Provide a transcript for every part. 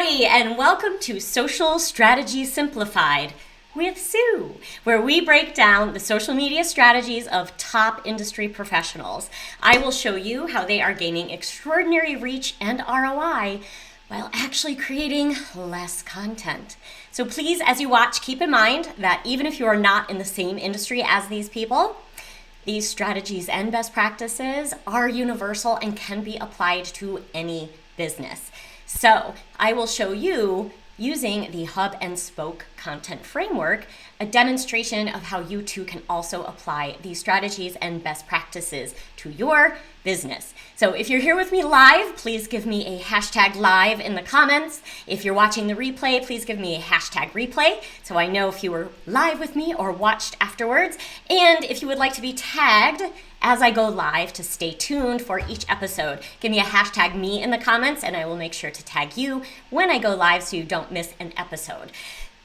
And welcome to Social Strategy Simplified with Sue, where we break down the social media strategies of top industry professionals. I will show you how they are gaining extraordinary reach and ROI while actually creating less content. So please, as you watch, keep in mind that even if you are not in the same industry as these people, these strategies and best practices are universal and can be applied to any business. So I will show you, using the hub and spoke content framework, a demonstration of how you too can also apply these strategies and best practices to your business. So if you're here with me live, please give me a hashtag live in the comments. If you're watching the replay, please give me a hashtag replay so I know if you were live with me or watched afterwards. And if you would like to be tagged as I go live to stay tuned for each episode, give me a hashtag me in the comments and I will make sure to tag you when I go live so you don't miss an episode.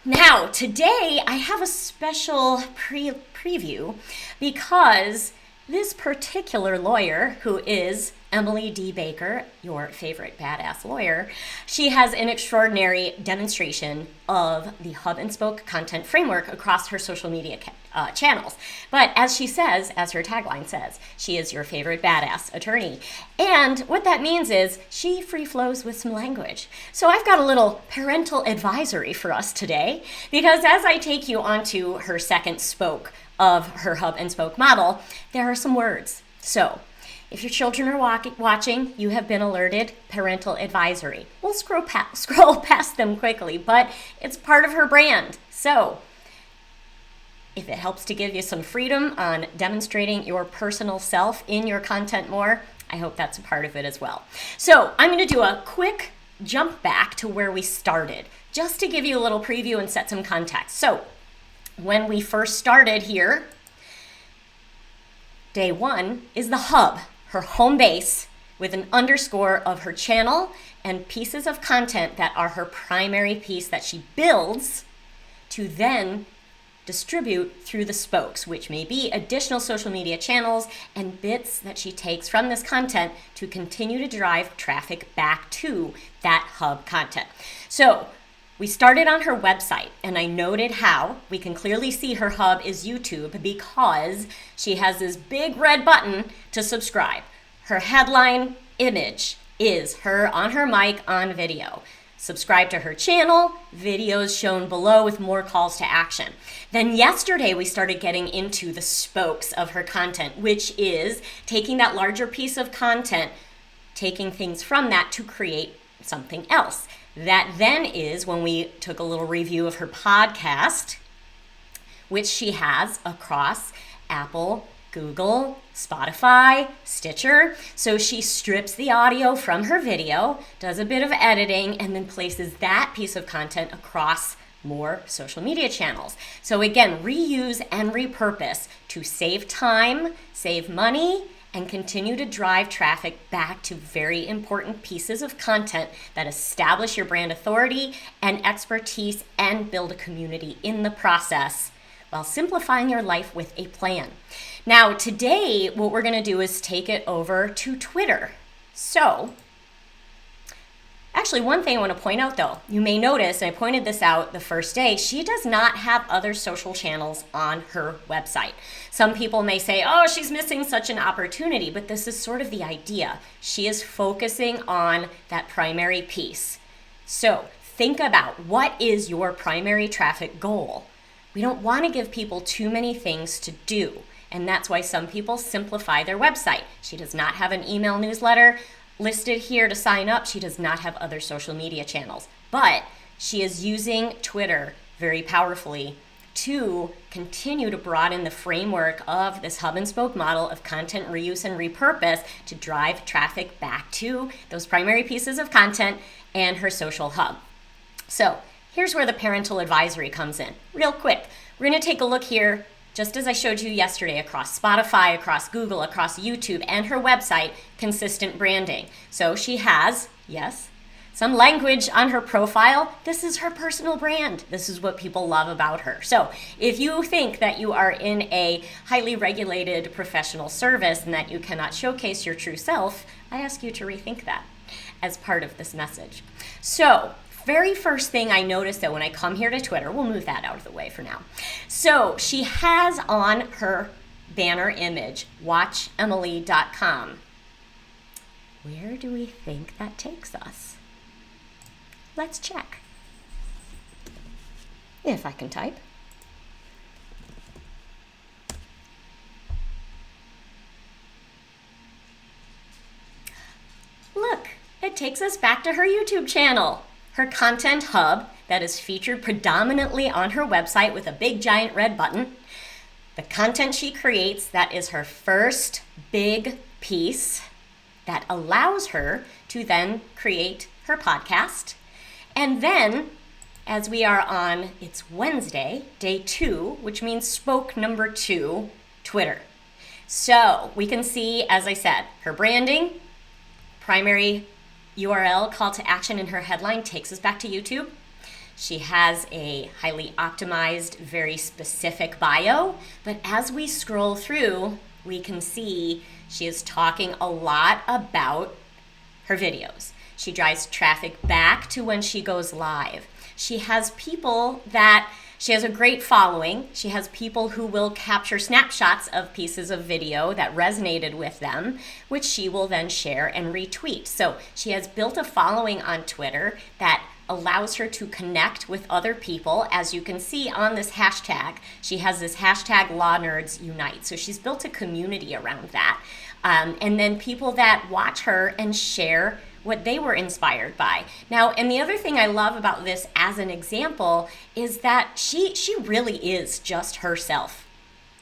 Now, today I have a special preview because this particular lawyer, who is Emily D. Baker, your favorite badass lawyer, she has an extraordinary demonstration of the hub and spoke content framework across her social media channels. But as she says, as her tagline says, she is your favorite badass attorney. And what that means is she free flows with some language. So I've got a little parental advisory for us today, because as I take you onto her second spoke of her hub and spoke model, there are some words. So if your children are watching, you have been alerted, parental advisory. We'll scroll past them quickly, but it's part of her brand. So if it helps to give you some freedom on demonstrating your personal self in your content more, I hope that's a part of it as well. So I'm going to do a quick jump back to where we started, just to give you a little preview and set some context. So when we first started here, day one is the hub, her home base, with an underscore of her channel and pieces of content that are her primary piece that she builds to then distribute through the spokes, which may be additional social media channels and bits that she takes from this content to continue to drive traffic back to that hub content. So we started on her website, and I noted how we can clearly see her hub is YouTube because she has this big red button to subscribe. Her headline image is her on her mic on video. Subscribe to her channel, videos shown below with more calls to action. Then yesterday we started getting into the spokes of her content, which is taking that larger piece of content, taking things from that to create something else. That then is when we took a little review of her podcast, which she has across Apple, Google, Spotify, Stitcher. So she strips the audio from her video, does a bit of editing, and then places that piece of content across more social media channels. So again, reuse and repurpose to save time, save money, and continue to drive traffic back to very important pieces of content that establish your brand authority and expertise and build a community in the process while simplifying your life with a plan. Now, today, what we're gonna do is take it over to Twitter. So, actually, one thing I want to point out though, you may notice, and I pointed this out the first day, she does not have other social channels on her website. Some people may say, oh, she's missing such an opportunity, but this is sort of the idea. She is focusing on that primary piece. So think about, what is your primary traffic goal? We don't want to give people too many things to do, and that's why some people simplify their website. She does not have an email newsletter listed here to sign up. She does not have other social media channels, but she is using Twitter very powerfully to continue to broaden the framework of this hub and spoke model of content reuse and repurpose to drive traffic back to those primary pieces of content and her social hub. So here's where the parental advisory comes in. Real quick, we're going to take a look here, just as I showed you yesterday, across Spotify, across Google, across YouTube, and her website, consistent branding. So she has, yes, some language on her profile. This is her personal brand. This is what people love about her. So if you think that you are in a highly regulated professional service and that you cannot showcase your true self, I ask you to rethink that as part of this message. So very first thing I noticed though when I come here to Twitter, we'll move that out of the way for now. So she has on her banner image, watchemily.com. Where do we think that takes us? Let's check. If I can type. Look, it takes us back to her YouTube channel, her content hub that is featured predominantly on her website with a big giant red button. The content she creates, that is her first big piece that allows her to then create her podcast. And then, as we are on, it's Wednesday, day 2, which means spoke number 2, Twitter. So we can see, as I said, her branding, primary URL call to action in her headline takes us back to YouTube. She has a highly optimized, very specific bio, but as we scroll through, we can see she is talking a lot about her videos. She drives traffic back to when she goes live. She has people that, she has a great following. She has people who will capture snapshots of pieces of video that resonated with them, which she will then share and retweet. So she has built a following on Twitter that allows her to connect with other people. As you can see on this hashtag, she has this hashtag Law Nerds Unite. So she's built a community around that. And then people that watch her and share what they were inspired by. Now, and the other thing I love about this as an example is that she really is just herself.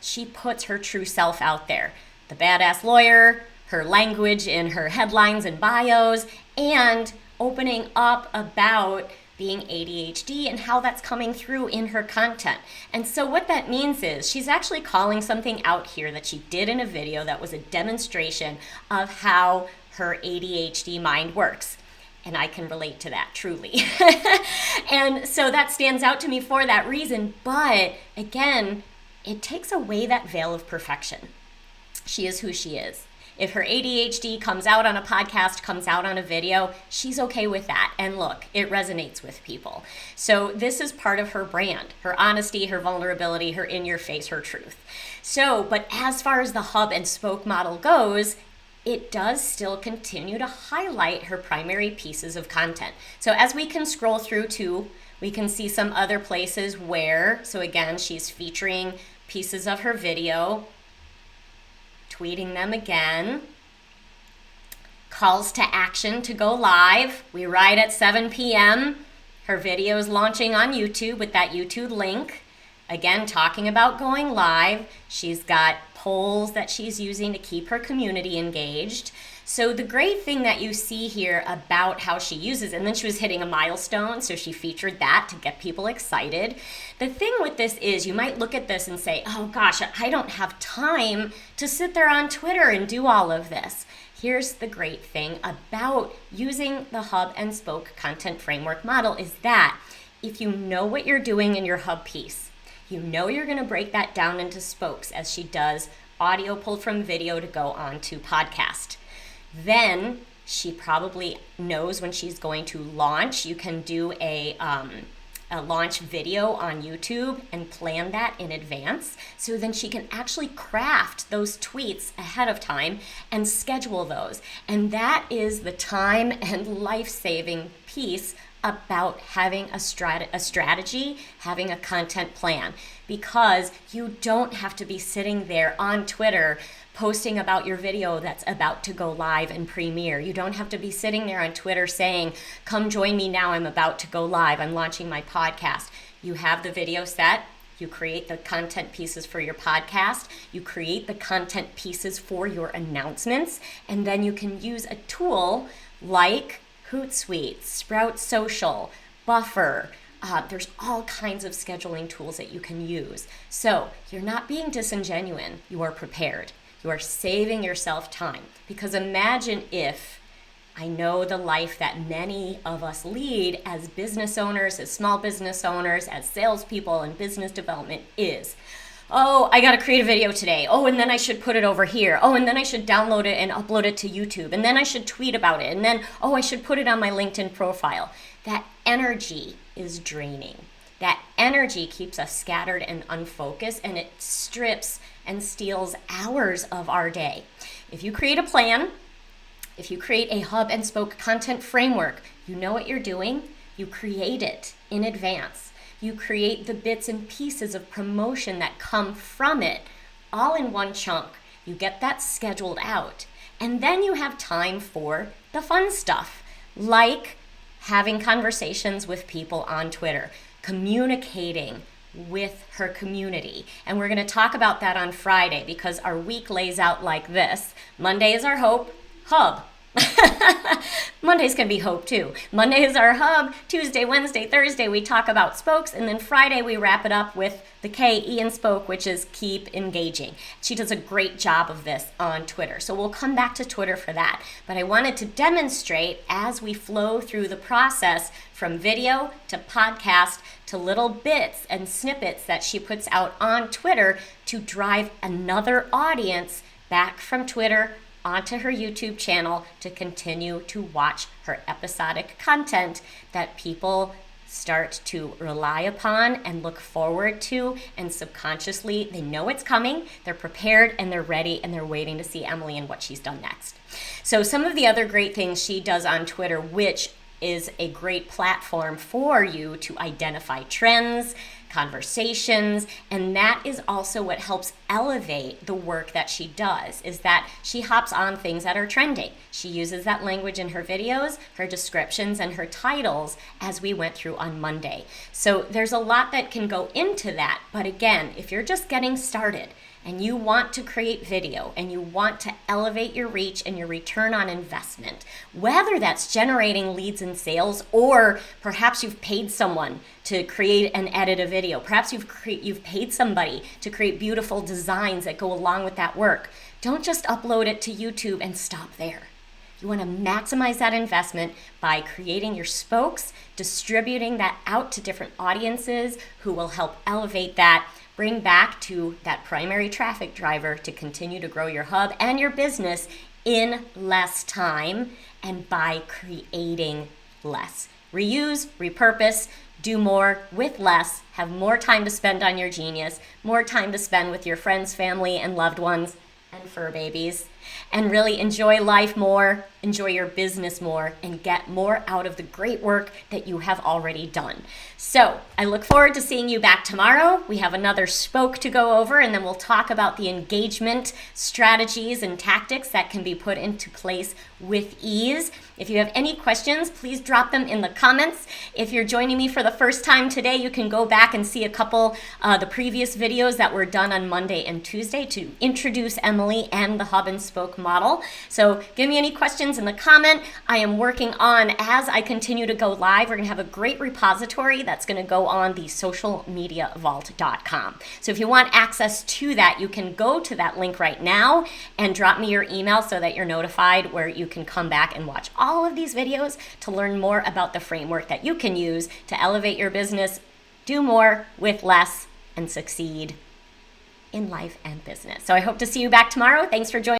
She puts her true self out there. The badass lawyer, her language in her headlines and bios, and opening up about being ADHD and how that's coming through in her content. And so what that means is she's actually calling something out here that she did in a video that was a demonstration of how her ADHD mind works. And I can relate to that, truly. And so that stands out to me for that reason. But again, it takes away that veil of perfection. She is who she is. If her ADHD comes out on a podcast, comes out on a video, she's okay with that. And look, it resonates with people. So this is part of her brand, her honesty, her vulnerability, her in your face, her truth. So, but as far as the hub and spoke model goes, it does still continue to highlight her primary pieces of content. So as we can scroll through too, we can see some other places where, so again, she's featuring pieces of her video, tweeting them again, calls to action to go live. We write at 7 p.m. Her video is launching on YouTube with that YouTube link. Again, talking about going live. She's got polls that she's using to keep her community engaged. So the great thing that you see here about how she uses, and then she was hitting a milestone, so she featured that to get people excited. The thing with this is you might look at this and say, oh gosh, I don't have time to sit there on Twitter and do all of this. Here's the great thing about using the hub and spoke content framework model is that if you know what you're doing in your hub piece, you know you're going to break that down into spokes as she does audio pulled from video to go on to podcast. Then she probably knows when she's going to launch. You can do a launch video on YouTube and plan that in advance. So then she can actually craft those tweets ahead of time and schedule those. And that is the time and life-saving piece about having a strategy, having a content plan, because you don't have to be sitting there on Twitter posting about your video that's about to go live and premiere. You don't have to be sitting there on Twitter saying, come join me now, I'm about to go live, I'm launching my podcast. You have the video set, you create the content pieces for your podcast, you create the content pieces for your announcements, and then you can use a tool like Hootsuite, Sprout Social, Buffer. There's all kinds of scheduling tools that you can use. So you're not being disingenuous, you are prepared. You are saving yourself time. Because imagine if, I know the life that many of us lead as business owners, as small business owners, as salespeople in business development is. oh, I got to create a video today. Oh, and then I should put it over here. Oh, and then I should download it and upload it to YouTube. And then I should tweet about it. And then, oh, I should put it on my LinkedIn profile. That energy is draining. That energy keeps us scattered and unfocused, and it strips and steals hours of our day. If you create a plan, if you create a hub and spoke content framework, you know what you're doing. You create it in advance. You create the bits and pieces of promotion that come from it all in one chunk. You get that scheduled out. And then you have time for the fun stuff, like having conversations with people on Twitter, communicating with her community. And we're going to talk about that on Friday because our week lays out like this. Monday is our hub. Monday's going to be hope too. Monday is our hub. Tuesday, Wednesday, Thursday, we talk about spokes. And then Friday, we wrap it up with the K-E in spoke, which is keep engaging. She does a great job of this on Twitter. So we'll come back to Twitter for that. But I wanted to demonstrate as we flow through the process from video to podcast to little bits and snippets that she puts out on Twitter to drive another audience back from Twitter onto her YouTube channel to continue to watch her episodic content that people start to rely upon and look forward to, and subconsciously they know it's coming, they're prepared and they're ready and they're waiting to see Emily and what she's done next. So some of the other great things she does on Twitter, which is a great platform for you to identify trends, conversations, and that is also what helps elevate the work that she does, is that she hops on things that are trending. She uses that language in her videos, her descriptions, and her titles as we went through on Monday. So there's a lot that can go into that, but again, if you're just getting started and you want to create video and you want to elevate your reach and your return on investment, whether that's generating leads and sales, or perhaps you've paid someone to create and edit a video, perhaps you've paid somebody to create beautiful designs that go along with that work, don't just upload it to YouTube and stop there. You want to maximize that investment by creating your spokes, distributing that out to different audiences who will help elevate that, bring back to that primary traffic driver to continue to grow your hub and your business in less time and by creating less. Reuse, repurpose, do more with less, have more time to spend on your genius, more time to spend with your friends, family, and loved ones, and fur babies, and really enjoy life more, enjoy your business more, and get more out of the great work that you have already done. So I look forward to seeing you back tomorrow. We have another spoke to go over, and then we'll talk about the engagement strategies and tactics that can be put into place with ease. If you have any questions, please drop them in the comments. If you're joining me for the first time today, you can go back and see a couple the previous videos that were done on Monday and Tuesday to introduce Emily and the hub and spoke model. So give me any questions in the comment. I am working on, as I continue to go live, we're going to have a great repository that's going to go on the socialmediavault.com. So if you want access to that, you can go to that link right now and drop me your email so that you're notified, where you can come back and watch all of these videos to learn more about the framework that you can use to elevate your business, do more with less, and succeed in life and business. So I hope to see you back tomorrow. Thanks for joining.